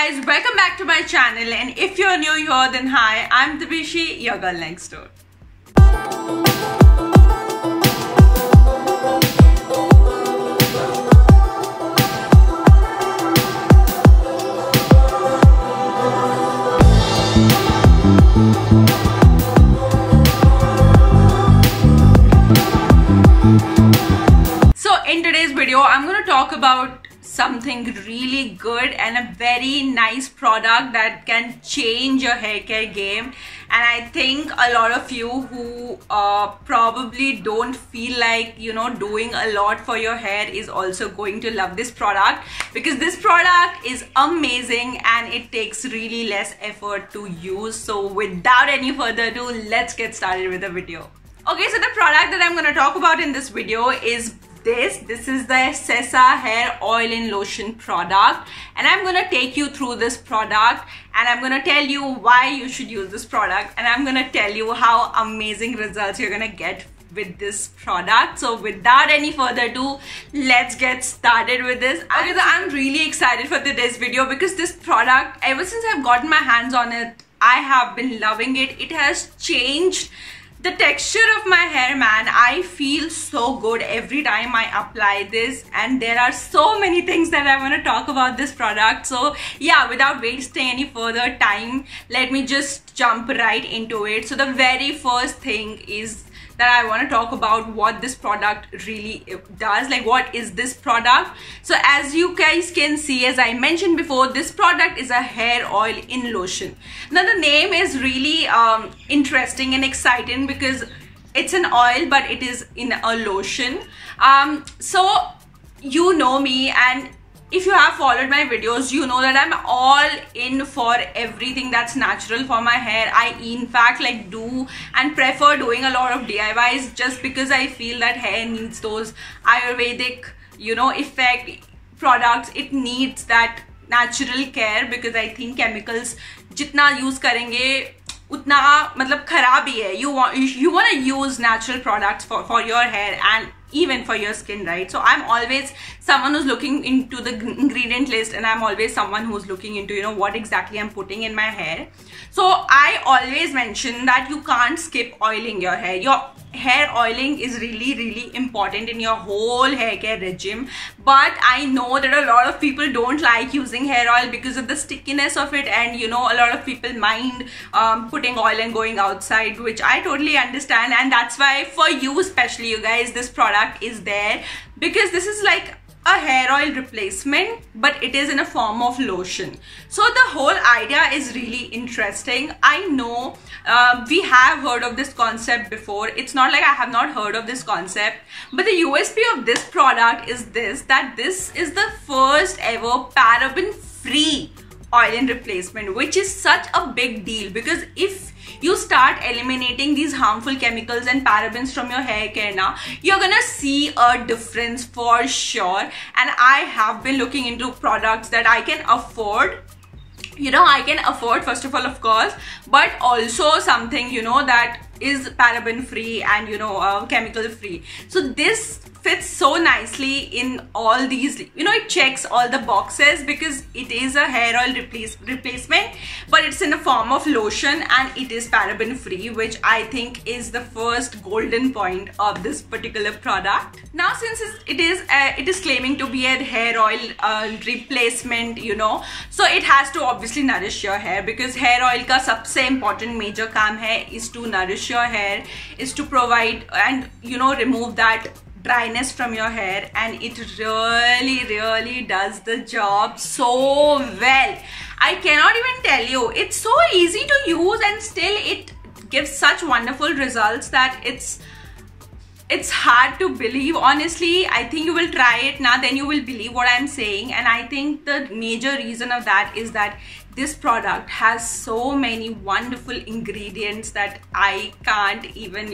guys, welcome back to my channel, and if you're new here then hi, I'm Tabishi, your girl next door. So in today's video, I'm going to talk about something really good and a very nice product that can change your hair care game. And I think a lot of you who probably don't feel like doing a lot for your hair is also going to love this product, because this product is amazing and it takes really less effort to use. So without any further ado, let's get started with the video. Okay, so the product that I'm going to talk about in this video is this is the Sesa hair oil and lotion product, and I'm going to take you through this product and I'm going to tell you why you should use this product, and I'm going to tell you how amazing results you're going to get with this product. So without any further ado, let's get started with this. Okay, so I'm really excited for today's video because this product, ever since I've gotten my hands on it, I have been loving it. It has changed the texture of my hair, man. I feel so good every time I apply this, and there are so many things that I want to talk about this product. So yeah, without wasting any further time, let me just jump right into it. So the very first thing is that I want to talk about what this product really does. Like, what is this product? So as you guys can see, as I mentioned before, this product is a hair oil in lotion. Now the name is really interesting and exciting because it's an oil but it is in a lotion. So you know me, and if you have followed my videos, you know that I'm all in for everything that's natural for my hair. I in fact like do and prefer doing a lot of DIYs just because I feel that hair needs those Ayurvedic, effect products. It needs that natural care because I think chemicals jitna use karenge utna matlab kharab hi hai. You want to use natural products for your hair and even for your skin, right? So I'm always someone who's looking into the ingredient list, and I'm always someone who's looking into what exactly I'm putting in my hair. So I always mention that you can't skip oiling your hair. Your hair oiling is really important in your whole hair care regime, but I know that a lot of people don't like using hair oil because of the stickiness of it, and a lot of people mind putting oil and going outside, which I totally understand. And that's why for you, especially you guys, this product is there, because this is like a hair oil replacement, but it is in a form of lotion. So the whole idea is really interesting. I know we have heard of this concept before. It's not like I have not heard of this concept, but the USP of this product is that this is the first ever paraben-free oil and replacement, which is such a big deal, because if you start eliminating these harmful chemicals and parabens from your hair care now, you're gonna see a difference for sure. And I have been looking into products that I can afford. I can afford, first of all, of course, but also something that is paraben free and chemical free. So this fits so nicely in all these, it checks all the boxes because it is a hair oil replacement, but it's in a form of lotion and it is paraben free, which I think is the first golden point of this particular product. Now, since it is claiming to be a hair oil replacement, so it has to obviously nourish your hair, because hair oil ka sabse important major kaam hai is to nourish your hair, is to provide and remove that dryness from your hair, and it really does the job so well. I cannot even tell you, it's so easy to use and still it gives such wonderful results that it's hard to believe. Honestly, I think you will try it now, then you will believe what I'm saying. And I think the major reason of that is that this product has so many wonderful ingredients that I can't even,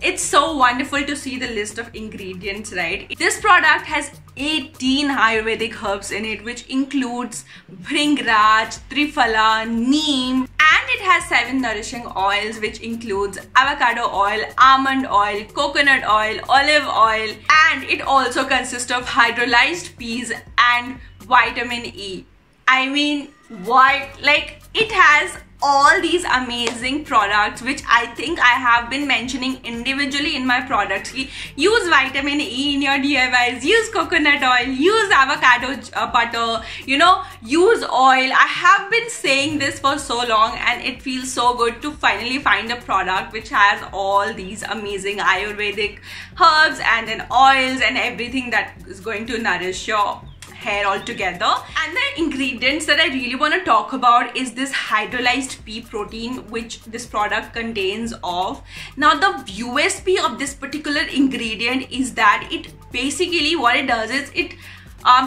it's so wonderful to see the list of ingredients, right? This product has 18 Ayurvedic herbs in it, which includes Bhringraj, Triphala, Neem, and it has 7 nourishing oils, which includes avocado oil, almond oil, coconut oil, olive oil, and it also consists of hydrolysed peas and vitamin E. I mean, what? Like, it has all these amazing products which I think I have been mentioning individually in my products. Use vitamin E in your DIYs, use coconut oil, use avocado butter, you know, use oil. I have been saying this for so long, and it feels so good to finally find a product which has all these amazing Ayurvedic herbs and then oils and everything that is going to nourish your hair altogether. And the ingredients that I really want to talk about is this hydrolyzed pea protein, which this product contains of. Now the USP of this particular ingredient is that it basically, what it does is it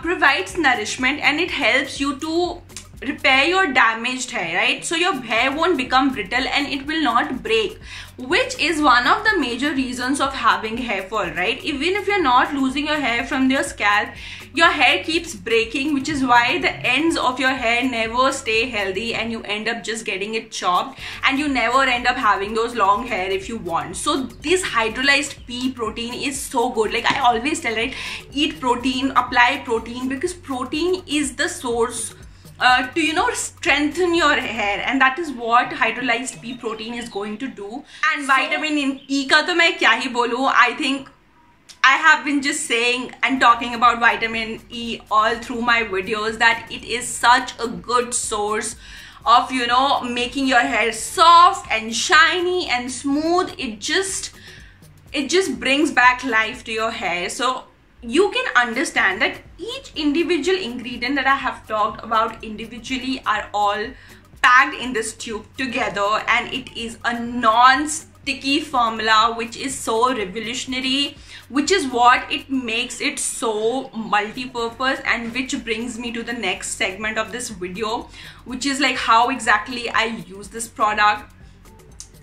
provides nourishment, and it helps you to repair your damaged hair, right? So your hair won't become brittle and it will not break, which is one of the major reasons of having hair fall, right? Even if you're not losing your hair from your scalp, your hair keeps breaking, which is why the ends of your hair never stay healthy, and you end up just getting it chopped, and you never end up having those long hair if you want. So this hydrolyzed pea protein is so good. Like I always tell, right, eat protein, apply protein, because protein is the source to, you know, strengthen your hair, and that is what hydrolyzed pea protein is going to do. And vitamin E ka to main kya hi bolu. I think I have been just saying and talking about vitamin E all through my videos, that it is such a good source of, you know, making your hair soft and shiny and smooth. It just brings back life to your hair. So you can understand that each individual ingredient that I have talked about individually are all packed in this tube together, and it is a non-sticky formula, which is so revolutionary, which is what it makes it so multi-purpose, and which brings me to the next segment of this video, which is like how exactly I use this product.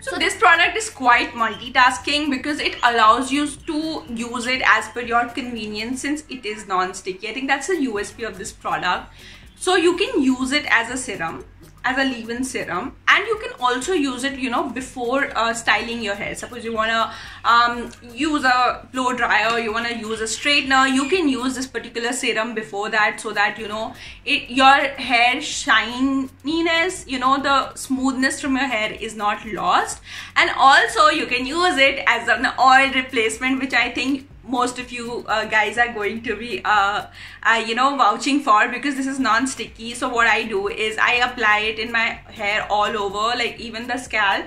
So this product is quite multitasking because it allows you to use it as per your convenience, since it is non-sticky. I think that's the USP of this product. So you can use it as a serum, as a leave-in serum, and you can also use it, you know, before styling your hair. Suppose you want to use a blow dryer, you want to use a straightener, you can use this particular serum before that, so that, you know, your hair shininess, you know, the smoothness from your hair is not lost. And also you can use it as an oil replacement, which I think most of you guys are going to be you know, vouching for, because this is non-sticky. So what I do is I apply it in my hair all over, like even the scalp,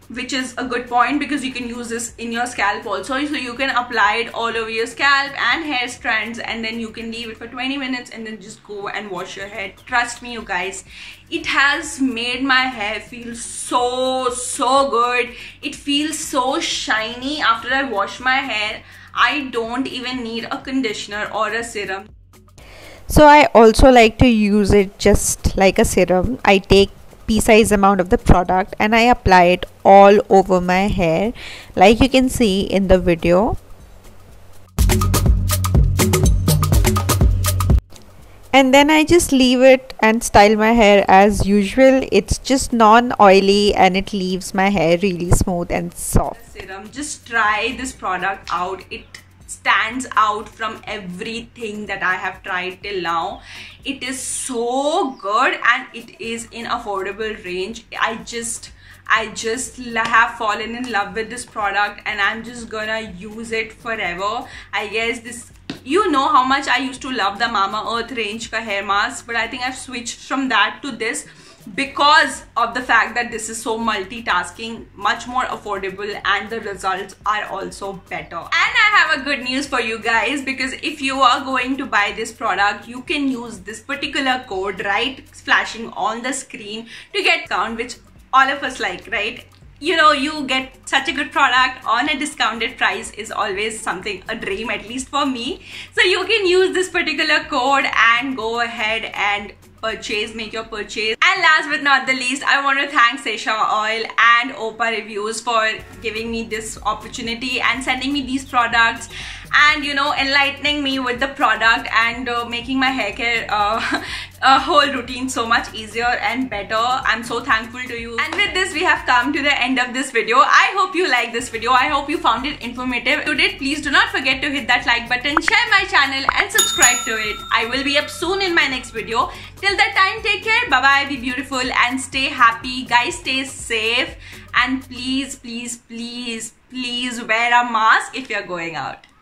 which is a good point because you can use this in your scalp also. So you can apply it all over your scalp and hair strands, and then you can leave it for 20 minutes and then just go and wash your hair. Trust me, you guys, it has made my hair feel so good. It feels so shiny after I wash my hair. I don't even need a conditioner or a serum. So I also like to use it just like a serum. I take pea-sized amount of the product and I apply it all over my hair, like you can see in the video. And then I just leave it and style my hair as usual. It's just non-oily and it leaves my hair really smooth and soft. Serum, just try this product out. It stands out from everything that I have tried till now. It is so good and it is in affordable range. I just have fallen in love with this product and I'm just gonna use it forever. I guess this, you know how much I used to love the Mama Earth range ka hair mask, but I think I've switched from that to this because of the fact that this is so multitasking, much more affordable, and the results are also better. And I have a good news for you guys, because if you are going to buy this product, you can use this particular code right flashing on the screen to get discount, which all of us like, right? You know, you get such a good product on a discounted price is always something, a dream, at least for me. So you can use this particular code and go ahead and purchase, make your purchase. And last but not the least, I want to thank Sesa Oil and Opa Reviews for giving me this opportunity and sending me these products. and you know, enlightening me with the product and making my hair care whole routine so much easier and better. I'm so thankful to you. And with this, we have come to the end of this video. I hope you liked this video. I hope you found it informative. If you did, please do not forget to hit that like button, share my channel and subscribe to it. I will be up soon in my next video. Till that time, take care. Bye bye. Be beautiful and stay happy. Guys, stay safe and please, please, please, please wear a mask if you're going out.